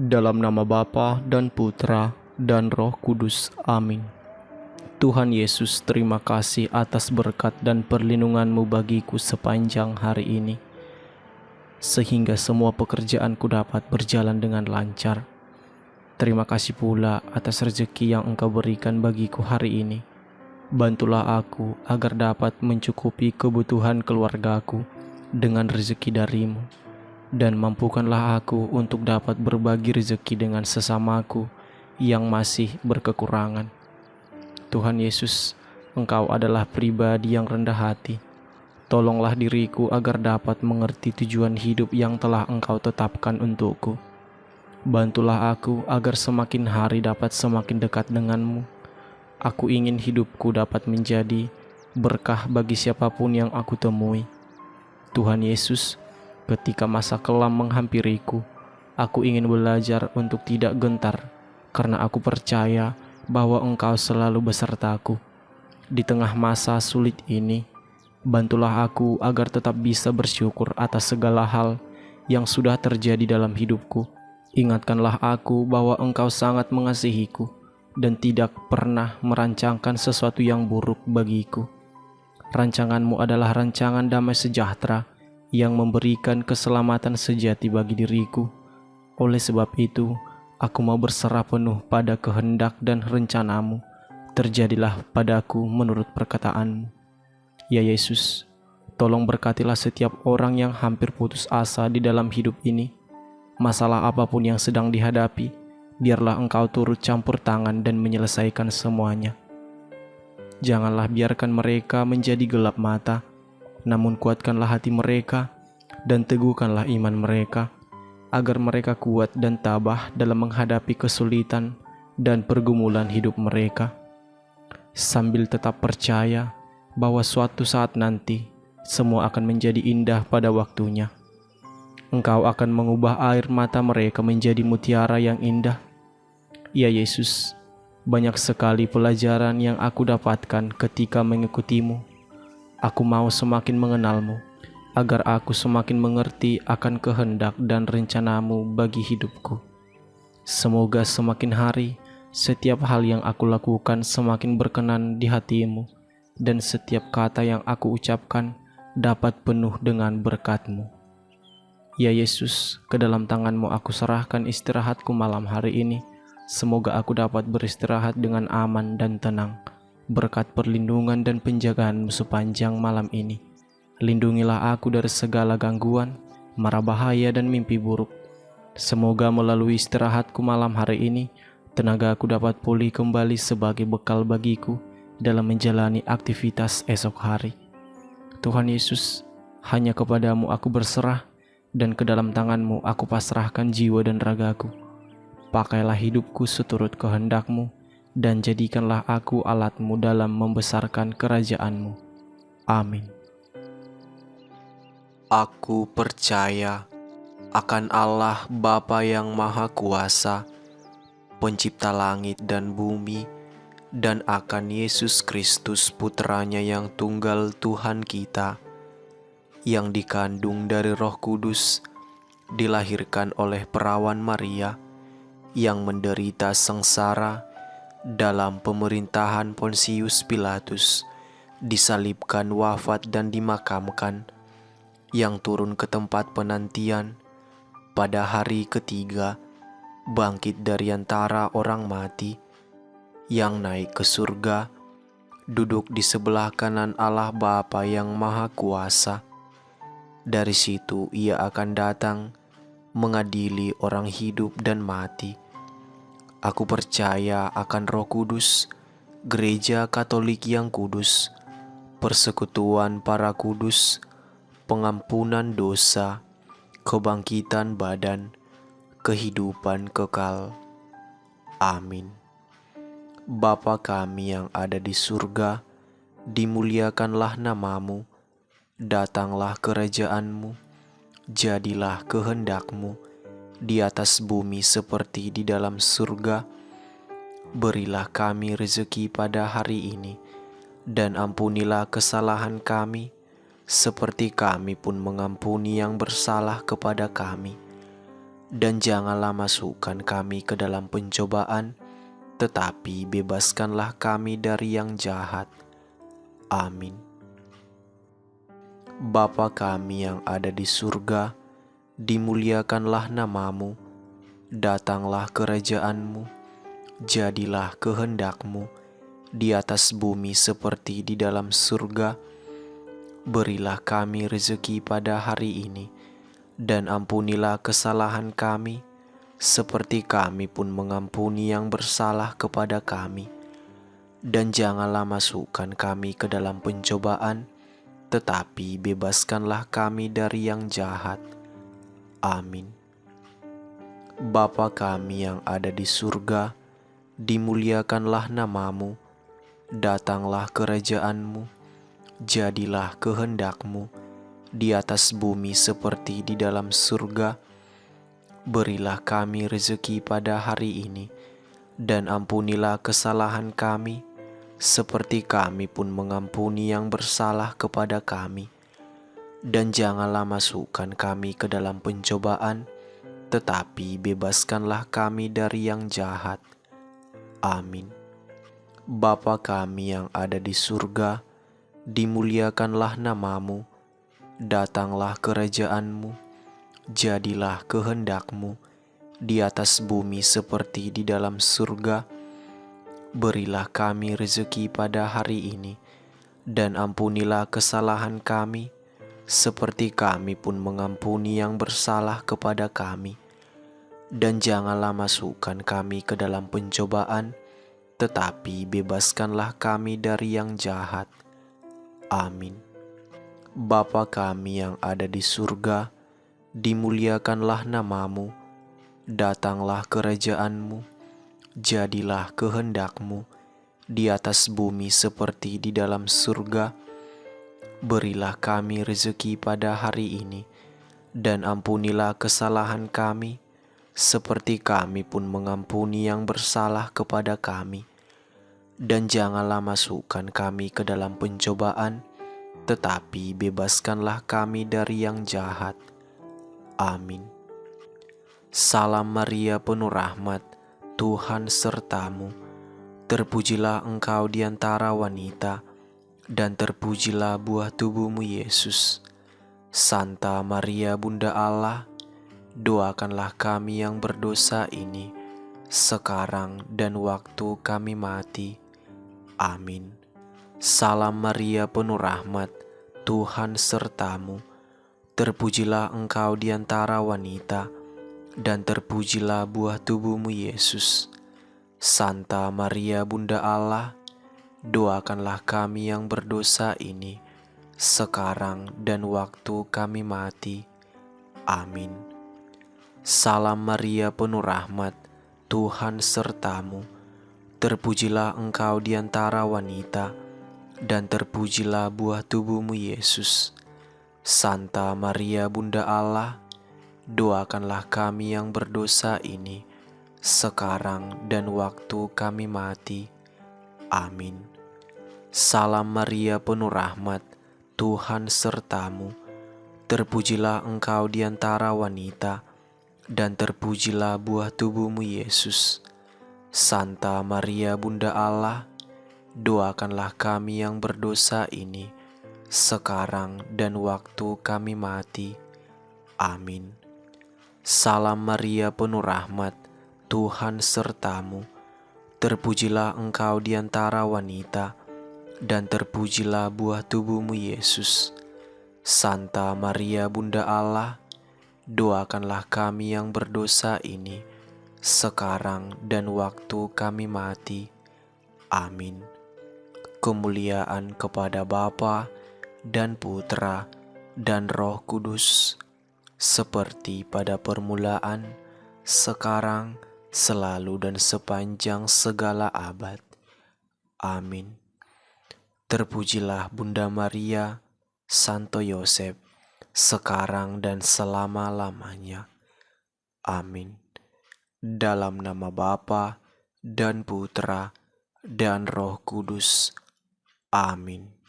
Dalam nama Bapa dan Putra dan Roh Kudus. Amin. Tuhan Yesus, terima kasih atas berkat dan perlindungan-Mu bagiku sepanjang hari ini, sehingga semua pekerjaanku dapat berjalan dengan lancar. Terima kasih pula atas rezeki yang Engkau berikan bagiku hari ini. Bantulah aku agar dapat mencukupi kebutuhan keluargaku dengan rezeki dari-Mu, dan mampukanlah aku untuk dapat berbagi rezeki dengan sesamaku yang masih berkekurangan. Tuhan Yesus, Engkau adalah pribadi yang rendah hati. Tolonglah diriku agar dapat mengerti tujuan hidup yang telah Engkau tetapkan untukku. Bantulah aku agar semakin hari dapat semakin dekat dengan-Mu. Aku ingin hidupku dapat menjadi berkah bagi siapapun yang aku temui. Tuhan Yesus, ketika masa kelam menghampiriku, aku ingin belajar untuk tidak gentar, karena aku percaya bahwa Engkau selalu besertaku. Di tengah masa sulit ini, bantulah aku agar tetap bisa bersyukur atas segala hal yang sudah terjadi dalam hidupku. Ingatkanlah aku bahwa Engkau sangat mengasihiku dan tidak pernah merancangkan sesuatu yang buruk bagiku. Rancangan-Mu adalah rancangan damai sejahtera yang memberikan keselamatan sejati bagi diriku. Oleh sebab itu, aku mau berserah penuh pada kehendak dan rencana-Mu. Terjadilah padaku menurut perkataan-Mu. Ya Yesus, tolong berkatilah setiap orang yang hampir putus asa di dalam hidup ini. Masalah apapun yang sedang dihadapi, biarlah Engkau turut campur tangan dan menyelesaikan semuanya. Janganlah biarkan mereka menjadi gelap mata, namun kuatkanlah hati mereka dan teguhkanlah iman mereka, agar mereka kuat dan tabah dalam menghadapi kesulitan dan pergumulan hidup mereka, sambil tetap percaya bahwa suatu saat nanti semua akan menjadi indah pada waktunya. Engkau akan mengubah air mata mereka menjadi mutiara yang indah. Ya Yesus, banyak sekali pelajaran yang aku dapatkan ketika mengikuti-Mu. Aku mau semakin mengenal-Mu, agar aku semakin mengerti akan kehendak dan rencana-Mu bagi hidupku. Semoga semakin hari, setiap hal yang aku lakukan semakin berkenan di hati-Mu, dan setiap kata yang aku ucapkan dapat penuh dengan berkat-Mu. Ya Yesus, ke dalam tangan-Mu aku serahkan istirahatku malam hari ini. Semoga aku dapat beristirahat dengan aman dan tenang, berkat perlindungan dan penjagaan-Mu sepanjang malam ini. Lindungilah aku dari segala gangguan, mara bahaya dan mimpi buruk. Semoga melalui istirahatku malam hari ini, tenaga aku dapat pulih kembali sebagai bekal bagiku dalam menjalani aktivitas esok hari. Tuhan Yesus, hanya kepadamu aku berserah, dan ke dalam tangan-Mu aku pasrahkan jiwa dan ragaku. Pakailah hidupku seturut kehendak-Mu, dan jadikanlah aku alat-Mu dalam membesarkan kerajaan-Mu. Amin. Aku percaya akan Allah Bapa yang Maha Kuasa, Pencipta langit dan bumi, dan akan Yesus Kristus Putranya yang tunggal Tuhan kita, yang dikandung dari Roh Kudus, dilahirkan oleh perawan Maria, yang menderita sengsara dalam pemerintahan Pontius Pilatus, disalibkan, wafat dan dimakamkan, yang turun ke tempat penantian, pada hari ketiga bangkit dari antara orang mati, yang naik ke surga, duduk di sebelah kanan Allah Bapa yang Maha Kuasa. Dari situ Ia akan datang mengadili orang hidup dan mati. Aku percaya akan Roh Kudus, Gereja Katolik yang kudus, persekutuan para kudus, pengampunan dosa, kebangkitan badan, kehidupan kekal. Amin. Bapa kami yang ada di surga, dimuliakanlah nama-Mu, datanglah kerajaan-Mu, jadilah kehendak-Mu di atas bumi seperti di dalam surga. Berilah kami rezeki pada hari ini, dan ampunilah kesalahan kami, seperti kami pun mengampuni yang bersalah kepada kami. dan janganlah masukkan kami ke dalam pencobaan, tetapi bebaskanlah kami dari yang jahat. Amin. Bapa kami yang ada di surga, dimuliakanlah namamu, datanglah kerajaan-Mu, jadilah kehendak-Mu di atas bumi seperti di dalam surga. Berilah kami rezeki pada hari ini, dan ampunilah kesalahan kami, seperti kami pun mengampuni yang bersalah kepada kami. Dan janganlah masukkan kami ke dalam pencobaan, tetapi bebaskanlah kami dari yang jahat. Amin. Bapa kami yang ada di surga, dimuliakanlah namamu, datanglah kerajaan-Mu, jadilah kehendak-Mu di atas bumi seperti di dalam surga. Berilah kami rezeki pada hari ini, dan ampunilah kesalahan kami, seperti kami pun mengampuni yang bersalah kepada kami. Dan janganlah masukkan kami ke dalam pencobaan, tetapi bebaskanlah kami dari yang jahat. Amin. Bapa kami yang ada di surga, dimuliakanlah namamu, datanglah kerajaan-Mu, jadilah kehendak-Mu di atas bumi seperti di dalam surga. Berilah kami rezeki pada hari ini, dan ampunilah kesalahan kami, seperti kami pun mengampuni yang bersalah kepada kami. Dan janganlah masukkan kami ke dalam pencobaan, tetapi bebaskanlah kami dari yang jahat. Amin. Bapa kami yang ada di surga, dimuliakanlah namamu, datanglah kerajaan-Mu, jadilah kehendak-Mu di atas bumi seperti di dalam surga. Berilah kami rezeki pada hari ini, dan ampunilah kesalahan kami, seperti kami pun mengampuni yang bersalah kepada kami. Dan janganlah masukkan kami ke dalam pencobaan, tetapi bebaskanlah kami dari yang jahat. Amin. Salam Maria, penuh rahmat, Tuhan sertamu. Terpujilah engkau di antara wanita, dan terpujilah buah tubuhmu Yesus. Santa Maria, Bunda Allah, doakanlah kami yang berdosa ini, sekarang dan waktu kami mati. Amin. Salam Maria, penuh rahmat, Tuhan sertamu. Terpujilah engkau di antara wanita, dan terpujilah buah tubuhmu Yesus. Santa Maria, Bunda Allah, doakanlah kami yang berdosa ini, sekarang dan waktu kami mati. Amin. Salam Maria, penuh rahmat, Tuhan sertamu. Terpujilah engkau di antara wanita, dan terpujilah buah tubuhmu Yesus. Santa Maria, Bunda Allah, doakanlah kami yang berdosa ini, sekarang dan waktu kami mati. Amin. Salam Maria, penuh rahmat, Tuhan sertamu. Terpujilah engkau di antara wanita, dan terpujilah buah tubuhmu Yesus. Santa Maria, Bunda Allah, doakanlah kami yang berdosa ini, sekarang dan waktu kami mati. Amin. Salam Maria, penuh rahmat, Tuhan sertamu. Terpujilah engkau di antara wanita, dan terpujilah buah tubuhmu Yesus. Santa Maria, Bunda Allah, doakanlah kami yang berdosa ini, sekarang dan waktu kami mati. Amin. Kemuliaan kepada Bapa dan Putra dan Roh Kudus, seperti pada permulaan, sekarang, selalu dan sepanjang segala abad. Amin. Terpujilah Bunda Maria, Santo Yosef, sekarang dan selama-lamanya. Amin. Dalam nama Bapa dan Putra dan Roh Kudus. Amin.